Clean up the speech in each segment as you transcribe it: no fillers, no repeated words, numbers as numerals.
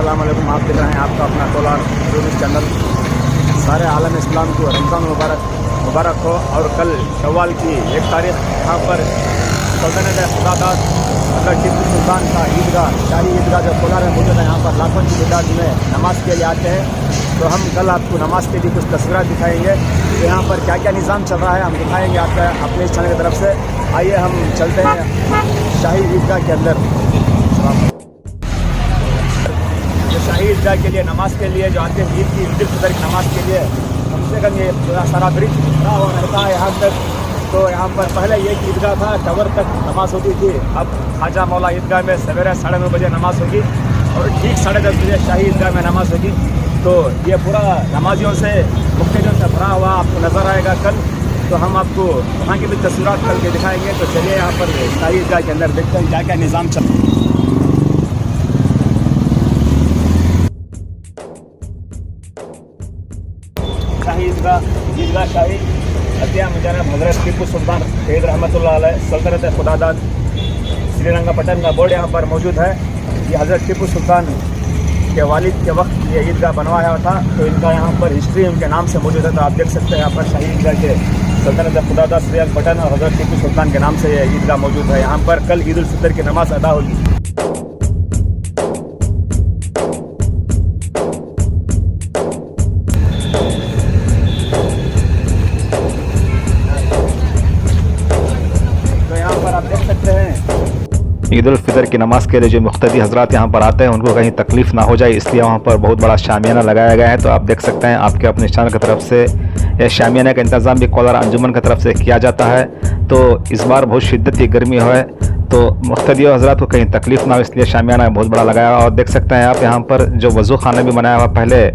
अस्सलाम वालेकुम। आप देख रहे हैं आपका अपना टोला न्यूज़ चैनल। सारे आलम इस्लाम को रमज़ान मुबारक हो। और कल शव्वाल की 1 तारीख यहाँ पर सल्तनत खुदादाद हज़रत टीपू सुल्तान का ईदगाह, शाही ईदगाह जो कोलार में मौजूद है, यहाँ पर लाखों की तादाद में नमाज के लिए आते हैं। तो हम कल आपको नमाज के लिए कुछ तस्वीरें दिखाएंगे। तो यहाँ पर क्या क्या निज़ाम चल रहा है हम दिखाएंगे आपका अपने इस चैनल की तरफ से। आइए हम चलते हैं शाही ईदगाह के अंदर। जो शाही ईदगाह के लिए नमाज के लिए जो आते हैं ईद उल फितर की नमाज के लिए, कम से कम ये सारा ब्रिज खड़ा हुआ रहता है यहाँ तक। तो यहाँ पर पहले ये ईदगाह था, टवर तक नमाज होती थी। अब ख्वाजा मौला ईदगाह में सवेरे 9:30 बजे नमाज होगी और ठीक 10:30 बजे शाही ईदगाह में नमाज होगी। तो ये पूरा नमाजियों से मुख्तलियों से भरा हुआ आपको नज़र आएगा कल। तो हम आपको वहाँ की भी तस्वीरात कल के दिखाएंगे। तो चलिए यहाँ पर शाही ईदगाह के अंदर देखते हैं क्या क्या निज़ाम चल रहा है। शाही ईदगाह शाही अतिया मुजारब हज़रत टीपू सुल्तान शहीद रहमतुल्लाह अलैह सल्तनत खुदादाद श्रीरंगपट्टन का बोर्ड यहाँ पर मौजूद है। ये हज़रत टीपू सुल्तान के वालिद के वक्त ये ईदगाह बनवाया था। तो इनका यहाँ पर हिस्ट्री उनके नाम से मौजूद है। तो आप देख सकते हैं यहाँ पर शाही ईदगाह के सल्तनत खुदादाद श्रीरंगपट्टन और हज़रत टीपू सुल्तान के नाम से ये ईदगाह मौजूद है। यहाँ पर कल ईद उल फितर की नमाज अदा होगी। ईद उल फितर की नमाज के लिए जो मुख्तदी हजरात यहाँ पर आते हैं उनको कहीं तकलीफ़ ना हो जाए, इसलिए वहाँ पर बहुत बड़ा शामियाना लगाया गया है। तो आप देख सकते हैं आपके अपने चैनल की तरफ से यह शामियाना का इंतज़ाम भी कोलार अंजुमन की तरफ से किया जाता है। तो इस बार बहुत शिद्दत की गर्मी है तो मुख्तदी हजरात को कहीं तकलीफ़ ना हो, इसलिए शामियाना बहुत बड़ा लगाया हुआ। और देख सकते हैं आप यहाँ पर जो वज़ू खाना भी बनाया हुआ, पहले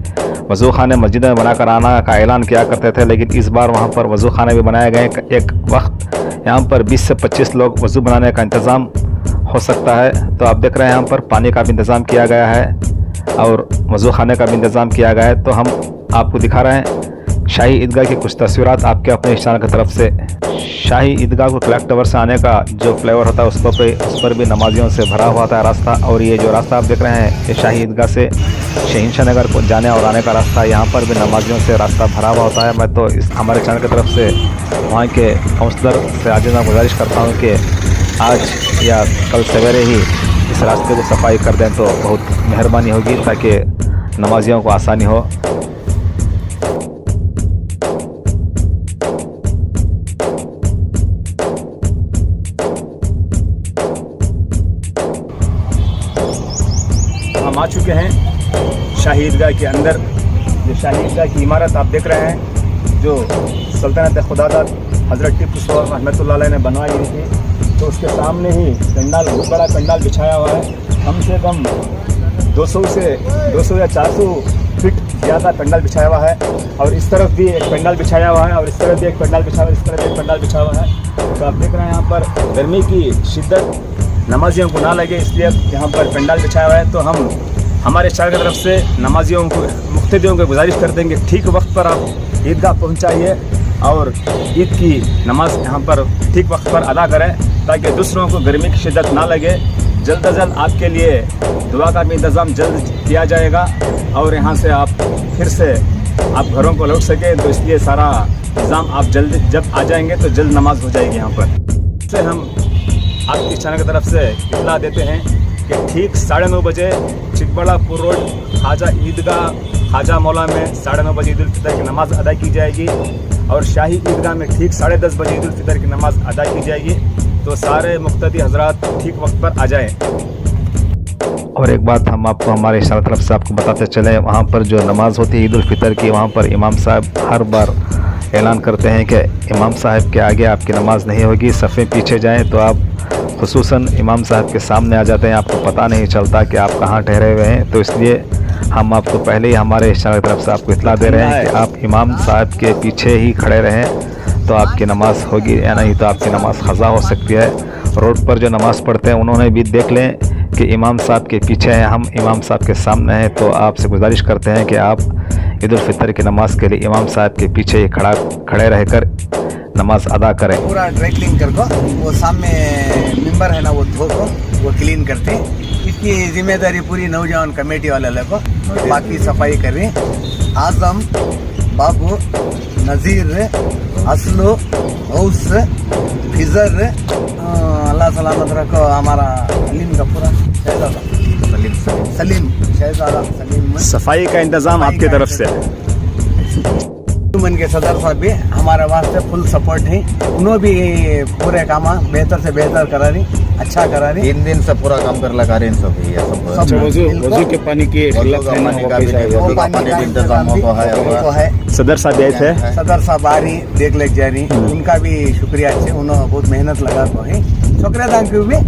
वज़ू खाने मस्जिद में बनाकर आना का ऐलान किया करते थे, लेकिन इस बार वहाँ पर वज़ू खाने भी बनाए गए। एक वक्त यहाँ पर 20 से 25 लोग वज़ू बनाने का इंतज़ाम हो सकता है। तो आप देख रहे हैं यहाँ पर पानी का भी इंतज़ाम किया गया है और वज़ू खाने का भी इंतज़ाम किया गया है। तो हम आपको दिखा रहे हैं शाही ईदगाह की कुछ तस्वीरात आपके अपने इस चैनल की तरफ से। शाही ईदगाह को क्लॉक टावर से आने का जो फ्लेवर होता है उस पर भी नमाजियों से भरा हुआ था रास्ता। और ये जो रास्ता आप देख रहे हैं ये शाही ईदगाह से शहीनशाह नगर को जाने और आने का रास्ता, यहाँ पर भी नमाजियों से रास्ता भरा हुआ होता है। मैं तो इस हमारे चैनल की तरफ से वहाँ के काउंसलर से आज मैं गुजारिश करता हूँ कि आज या कल सवेरे ही इस रास्ते को सफाई कर दें तो बहुत मेहरबानी होगी, ताकि नमाजियों को आसानी हो। हम आ चुके हैं शाही ईदगाह के अंदर। जो शाही ईदगाह की इमारत आप देख रहे हैं जो सल्तनत खुदादाद हज़रत टीपू सुल्तान रहमतुल्लाह अलैह ने बनवाई हुई थी। तो उसके सामने ही पंडाल, बहुत बड़ा पंडाल बिछाया हुआ है। कम से कम 200 या 400 फीट ज़्यादा पंडाल बिछाया हुआ है। और इस तरफ भी एक पंडाल बिछाया हुआ है और इस तरफ भी एक पंडाल बिछाया हुआ है, इस तरफ एक पंडाल बिछाया हुआ है। तो आप देख रहे हैं यहाँ पर गर्मी की शिद्दत नमाजियों को ना लगे, इसलिए यहाँ पर पंडाल बिछाया हुआ है। तो हम हमारे शहर की तरफ से नमाजियों को, मुख्तदियों को गुजारिश करते हैं कि ठीक वक्त पर आप ईदगाह पहुँचाइए और ईद की नमाज यहाँ पर ठीक वक्त पर अदा करें, ताकि दूसरों को गर्मी की शिद्दत ना लगे। जल्द अज जल्द आपके लिए दुआ का भी इंतज़ाम जल्द किया जाएगा और यहाँ से आप फिर से आप घरों को लौट सकें। तो इसलिए सारा निज़ाम आप जल्द जब आ जाएंगे तो जल्द नमाज हो जाएगी यहाँ पर। से हम आपकी चैनल की तरफ से इतला देते हैं कि ठीक 9:30 बजे चिकबड़ापुर रोड ख्वाजा ईदगाह ख्वाजा मौला में 9:30 बजे ईद उल फितर की नमाज़ अदा की जाएगी और शाही ईदगाह में ठीक 10:30 बजे ईद उल फितर की नमाज़ अदा की जाएगी। तो सारे मुख्तदी हजरात ठीक वक्त पर आ जाएं। और एक बात हम आपको हमारे इस तरफ से आपको बताते चले, वहाँ पर जो नमाज़ होती है ईद उल फितर की, वहाँ पर इमाम साहब हर बार ऐलान करते हैं कि इमाम साहब के आगे आपकी नमाज़ नहीं होगी, सफ़े पीछे जाएं। तो आप खुसूसन इमाम साहब के सामने आ जाते हैं, आपको पता नहीं चलता कि आप कहाँ ठहरे हुए हैं। तो इसलिए हम आपको पहले ही हमारे इस चैनल की तरफ से आपको इतला दे रहे हैं कि आप इमाम साहब के पीछे ही खड़े रहें, तो आपकी नमाज़ होगी, या नहीं तो आपकी नमाज़ ख़ज़ा हो सकती है। रोड पर जो नमाज़ पढ़ते हैं उन्होंने भी देख लें कि इमाम साहब के पीछे हैं, हम इमाम साहब के सामने हैं। तो आपसे गुजारिश करते हैं कि आप ईद उल फितर की नमाज़ के लिए इमाम साहब के पीछे ही खड़े रहकर नमाज अदा करें। पूरा ड्राई क्लीन कर दो, वो सामने मेंबर है ना वो धो को वो क्लीन करते, इसकी जिम्मेदारी पूरी नौजवान कमेटी वाले को, बाकी सफाई कर रही। आजम, बाबू, नज़ीर, असलू, गौस, फिजर, अल्लाह सलामत रखो हमारा अलीम का पूरा शहजादा सलीम शहजादा सलीम। सफाई का इंतजाम आपकी तरफ से है। मन के सदर साहब भी हमारे वास्ते फुल सपोर्ट है। उन्होंने भी पूरे काम बेहतर से बेहतर करा रही, अच्छा करा रही। 3 दिन से पूरा काम कर लगा रहे हैं सब ये सब वजू के पानी की वजू का पानी का भी इंतजाम तो है। सदर साहब आए थे, सदर साहब आ रही देख ले जा रही, उनका भी शुक्रिया अच्छे। उन्होंने बहुत मेहनत लगा तो है, शुक्रिया दान की भी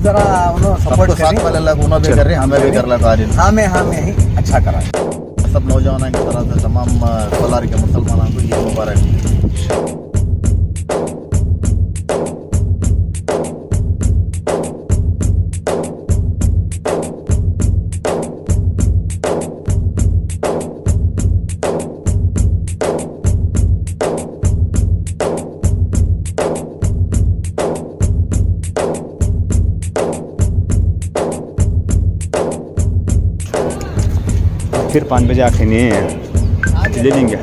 जरा उन्होंने सपोर्ट साथ वाले लोग उन्होंने भी कर रहे हैं, हमें भी कर लगा रहे हैं। हमें ही अच्छा करा। सब नौजवानों की तरफ से तमाम कोलार के मुसलमानों को ये मुबारक। फिर 5 बजे आके नहीं है ले लेंगे।